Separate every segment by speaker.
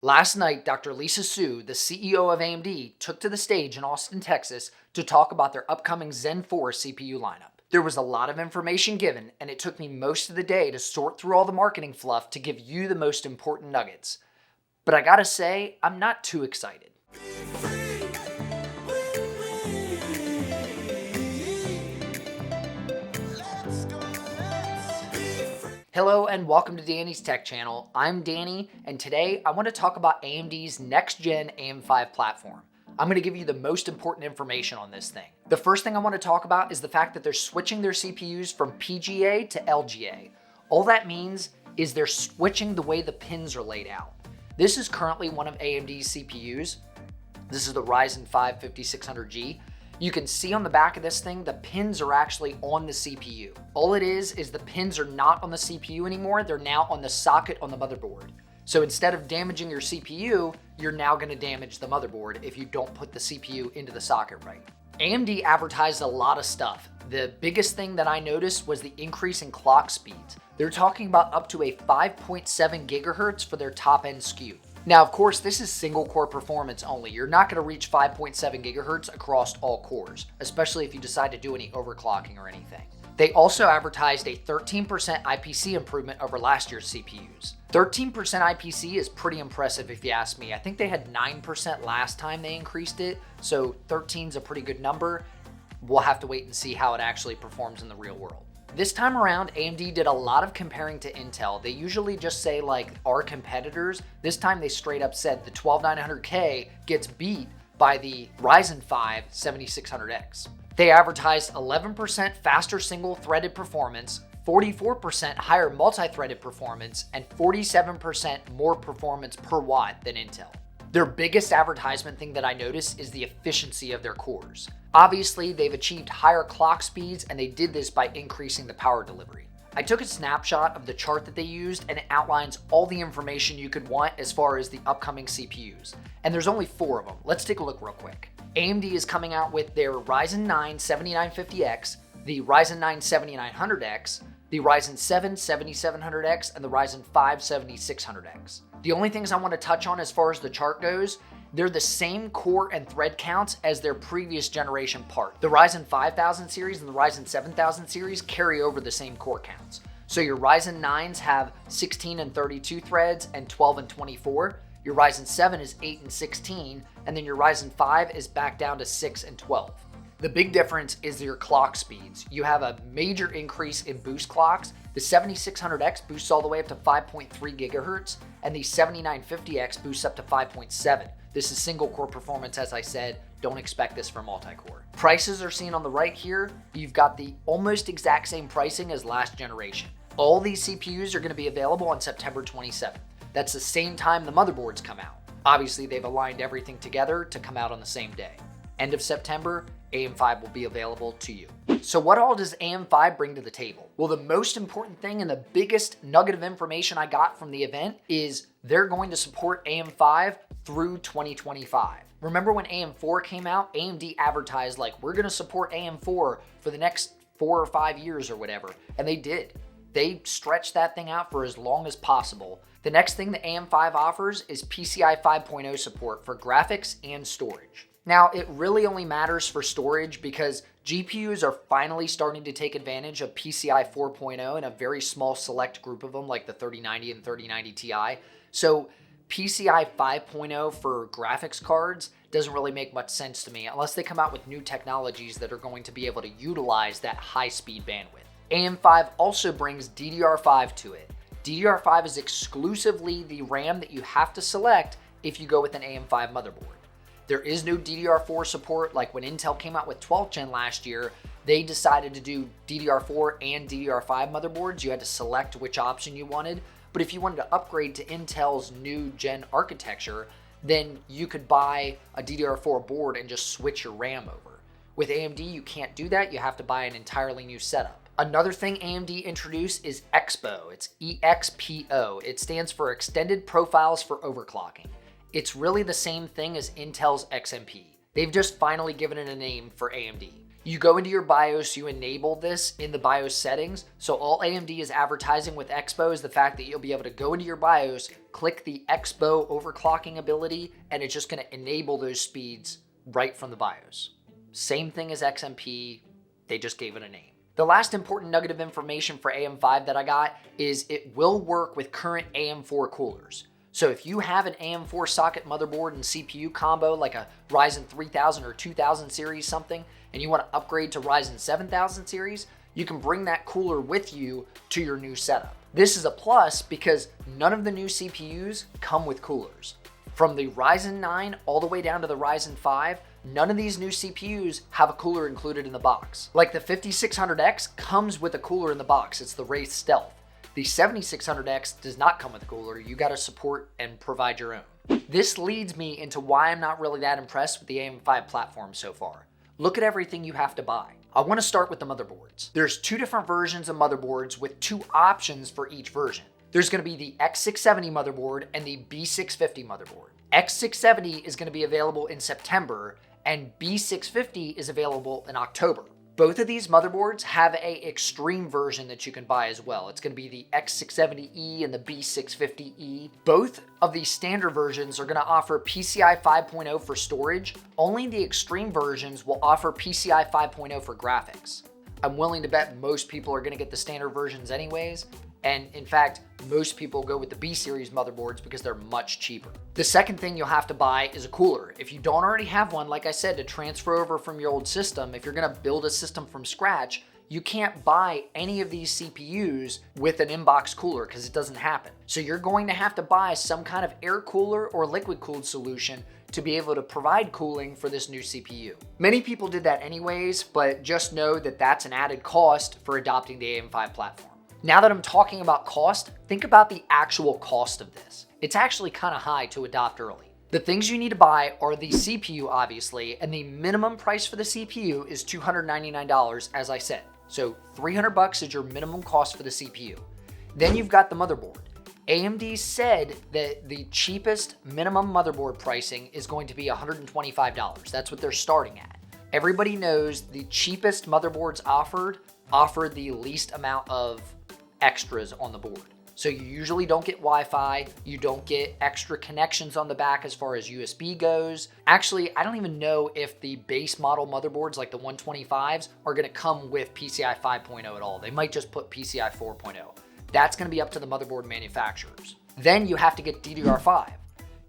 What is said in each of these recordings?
Speaker 1: Last night, Dr. Lisa Su, the CEO of AMD, took to the stage in Austin, Texas to talk about their upcoming Zen 4 CPU lineup. There was a lot of information given, and it took me most of the day to sort through all the marketing fluff to give you the most important nuggets. But I gotta say, I'm not too excited. Hello and welcome to Danny's Tech Channel. I'm Danny, and today I want to talk about AMD's next-gen AM5 platform. I'm going to give you the most important information on this thing. The first thing I want to talk about is the fact that they're switching their CPUs from PGA to LGA. All that means is they're switching the way the pins are laid out. This is currently one of AMD's CPUs. This is the Ryzen 5 5600G. You can see on the back of this thing, the pins are actually on the CPU. All it is the pins are not on the CPU anymore, they're now on the socket on the motherboard. So instead of damaging your CPU, you're now gonna damage the motherboard if you don't put the CPU into the socket right. AMD advertised a lot of stuff. The biggest thing that I noticed was the increase in clock speeds. They're talking about up to a 5.7 gigahertz for their top end SKU. Now, of course, this is single core performance only. You're not going to reach 5.7 gigahertz across all cores, especially if you decide to do any overclocking or anything. They also advertised a 13% IPC improvement over last year's CPUs. 13% IPC is pretty impressive if you ask me. I think they had 9% last time they increased it, so 13 is a pretty good number. We'll have to wait and see how it actually performs in the real world. This time around, AMD did a lot of comparing to Intel. They usually just say like our competitors. This time they straight up said the 12900K gets beat by the Ryzen 5 7600X. They advertised 11% faster single-threaded performance, 44% higher multi-threaded performance, and 47% more performance per watt than Intel. Their biggest advertisement thing that I noticed is the efficiency of their cores. Obviously, they've achieved higher clock speeds, and they did this by increasing the power delivery. I took a snapshot of the chart that they used, and it outlines all the information you could want as far as the upcoming CPUs. And there's only 4 of them. Let's take a look real quick. AMD is coming out with their Ryzen 9 7950X, the Ryzen 9 7900X, the Ryzen 7 7700X, and the Ryzen 5 7600X. The only things I want to touch on as far as the chart goes, they're the same core and thread counts as their previous generation part. The Ryzen 5000 series and the Ryzen 7000 series carry over the same core counts. So your Ryzen 9s have 16 and 32 threads and 12 and 24. Your Ryzen 7 is 8 and 16, and then your Ryzen 5 is back down to 6 and 12. The big difference is your clock speeds. You have a major increase in boost clocks. The 7600X boosts all the way up to 5.3 gigahertz, and the 7950X boosts up to 5.7. This is single core performance, as I said. Don't expect this for multi-core. Prices are seen on the right here. You've got the almost exact same pricing as last generation. All these CPUs are going to be available on September 27th. That's the same time the motherboards come out. Obviously, they've aligned everything together to come out on the same day. End of September, AM5 will be available to you. So what all does AM5 bring to the table? Well, the most important thing and the biggest nugget of information I got from the event is they're going to support AM5 through 2025. Remember when AM4 came out, AMD advertised like, we're gonna support AM4 for the next 4 or 5 years or whatever, and they did. They stretched that thing out for as long as possible. The next thing the AM5 offers is PCI 5.0 support for graphics and storage. Now, it really only matters for storage because GPUs are finally starting to take advantage of PCI 4.0 in a very small select group of them, like the 3090 and 3090 Ti. So PCI 5.0 for graphics cards doesn't really make much sense to me unless they come out with new technologies that are going to be able to utilize that high-speed bandwidth. AM5 also brings DDR5 to it. DDR5 is exclusively the RAM that you have to select if you go with an AM5 motherboard. There is no DDR4 support. Like when Intel came out with 12th gen last year, they decided to do DDR4 and DDR5 motherboards. You had to select which option you wanted. But if you wanted to upgrade to Intel's new gen architecture, then you could buy a DDR4 board and just switch your RAM over. With AMD, you can't do that. You have to buy an entirely new setup. Another thing AMD introduced is EXPO. It's EXPO. It stands for Extended Profiles for Overclocking. It's really the same thing as Intel's XMP. They've just finally given it a name for AMD. You go into your BIOS, you enable this in the BIOS settings. So all AMD is advertising with Expo is the fact that you'll be able to go into your BIOS, click the Expo overclocking ability, and it's just going to enable those speeds right from the BIOS. Same thing as XMP, they just gave it a name. The last important nugget of information for AM5 that I got is it will work with current AM4 coolers. So if you have an AM4 socket motherboard and CPU combo like a Ryzen 3000 or 2000 series something, and you want to upgrade to Ryzen 7000 series, you can bring that cooler with you to your new setup. This is a plus because none of the new CPUs come with coolers. From the Ryzen 9 all the way down to the Ryzen 5, none of these new CPUs have a cooler included in the box. Like the 5600X comes with a cooler in the box, it's the Wraith Stealth. The 7600X does not come with a cooler, you gotta support and provide your own. This leads me into why I'm not really that impressed with the AM5 platform so far. Look at everything you have to buy. I wanna start with the motherboards. There's two different versions of motherboards with two options for each version. There's gonna be the X670 motherboard and the B650 motherboard. X670 is gonna be available in September and B650 is available in October. Both of these motherboards have a extreme version that you can buy as well. It's going to be the X670E and the B650E. Both of these standard versions are going to offer PCI 5.0 for storage. Only the extreme versions will offer PCI 5.0 for graphics. I'm willing to bet most people are going to get the standard versions anyways. And in fact, most people go with the B series motherboards because they're much cheaper. The second thing you'll have to buy is a cooler. If you don't already have one, like I said, to transfer over from your old system, if you're gonna build a system from scratch, you can't buy any of these CPUs with an inbox cooler because it doesn't happen. So you're going to have to buy some kind of air cooler or liquid cooled solution to be able to provide cooling for this new CPU. Many people did that anyways, but just know that that's an added cost for adopting the AM5 platform. Now that I'm talking about cost, think about the actual cost of this. It's actually kind of high to adopt early. The things you need to buy are the CPU, obviously, and the minimum price for the CPU is $299, as I said. So $300 is your minimum cost for the CPU. Then you've got the motherboard. AMD said that the cheapest minimum motherboard pricing is going to be $125. That's what they're starting at. Everybody knows the cheapest motherboards offer the least amount of extras on the board. So you usually don't get Wi-Fi, you don't get extra connections on the back as far as USB goes. Actually, I don't even know if the base model motherboards like the 125s are gonna come with PCI 5.0 at all. They might just put PCI 4.0. That's gonna be up to the motherboard manufacturers. Then you have to get DDR5.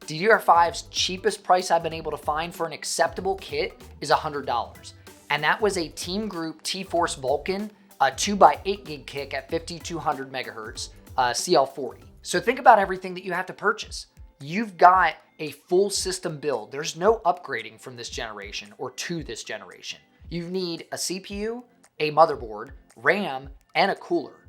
Speaker 1: DDR5's cheapest price I've been able to find for an acceptable kit is $100. And that was a Team Group T-Force Vulcan, a 2x8 gig kick at 5200 megahertz, CL40. So think about everything that you have to purchase. You've got a full system build. There's no upgrading from this generation or to this generation. You need a CPU, a motherboard, RAM, and a cooler.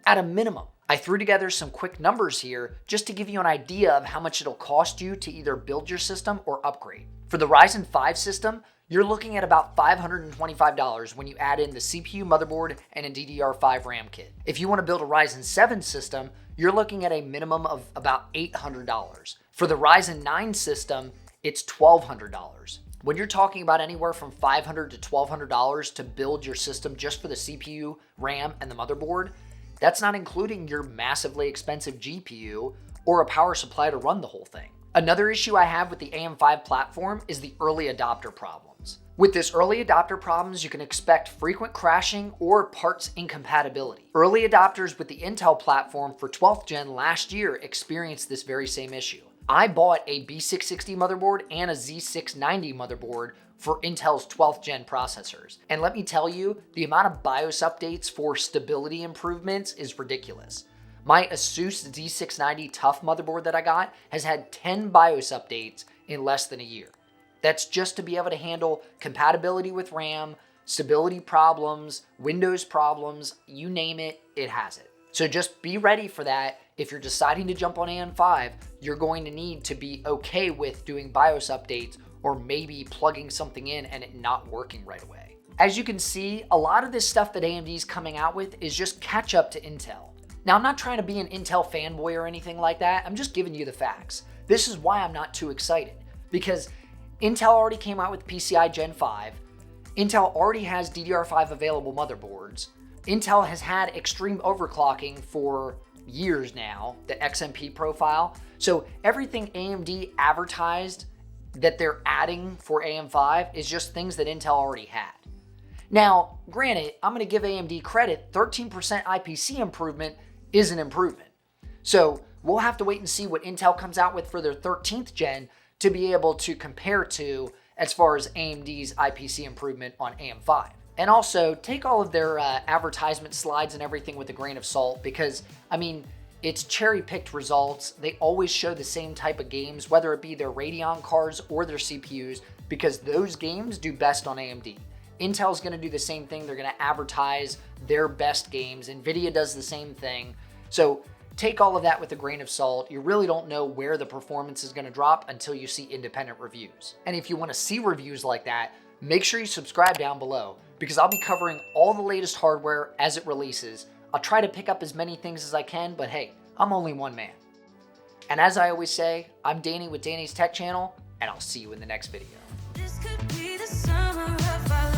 Speaker 1: At a minimum, I threw together some quick numbers here just to give you an idea of how much it'll cost you to either build your system or upgrade. For the Ryzen 5 system, you're looking at about $525 when you add in the CPU, motherboard, and a DDR5 RAM kit. If you want to build a Ryzen 7 system, you're looking at a minimum of about $800. For the Ryzen 9 system, it's $1,200. When you're talking about anywhere from $500 to $1,200 to build your system just for the CPU, RAM, and the motherboard, that's not including your massively expensive GPU or a power supply to run the whole thing. Another issue I have with the AM5 platform is the early adopter problems. With this early adopter problems, you can expect frequent crashing or parts incompatibility. Early adopters with the Intel platform for 12th gen last year experienced this very same issue. I bought a B660 motherboard and a Z690 motherboard for Intel's 12th gen processors. And let me tell you, the amount of BIOS updates for stability improvements is ridiculous. My Asus Z690 Tough motherboard that I got has had 10 BIOS updates in less than a year. That's just to be able to handle compatibility with RAM, stability problems, Windows problems, you name it, it has it. So just be ready for that. If you're deciding to jump on AM5, you're going to need to be okay with doing BIOS updates or maybe plugging something in and it not working right away. As you can see, a lot of this stuff that AMD is coming out with is just catch up to Intel. Now, I'm not trying to be an Intel fanboy or anything like that. I'm just giving you the facts. This is why I'm not too excited, because Intel already came out with PCI Gen 5. Intel already has DDR5 available motherboards. Intel has had extreme overclocking for years now, the XMP profile. So everything AMD advertised that they're adding for AM5 is just things that Intel already had. Now, granted, I'm going to give AMD credit, 13% IPC improvement is an improvement. So we'll have to wait and see what Intel comes out with for their 13th gen to be able to compare to as far as AMD's IPC improvement on AM5. And also, take all of their advertisement slides and everything with a grain of salt because, I mean, it's cherry-picked results. They always show the same type of games, whether it be their Radeon cards or their CPUs, because those games do best on AMD. Intel's going to do the same thing. They're going to advertise their best games. NVIDIA does the same thing. So take all of that with a grain of salt. You really don't know where the performance is going to drop until you see independent reviews. And if you want to see reviews like that, make sure you subscribe down below because I'll be covering all the latest hardware as it releases. I'll try to pick up as many things as I can, but hey, I'm only one man. And as I always say, I'm Danny with Danny's Tech Channel, and I'll see you in the next video.
Speaker 2: This could be the summer of our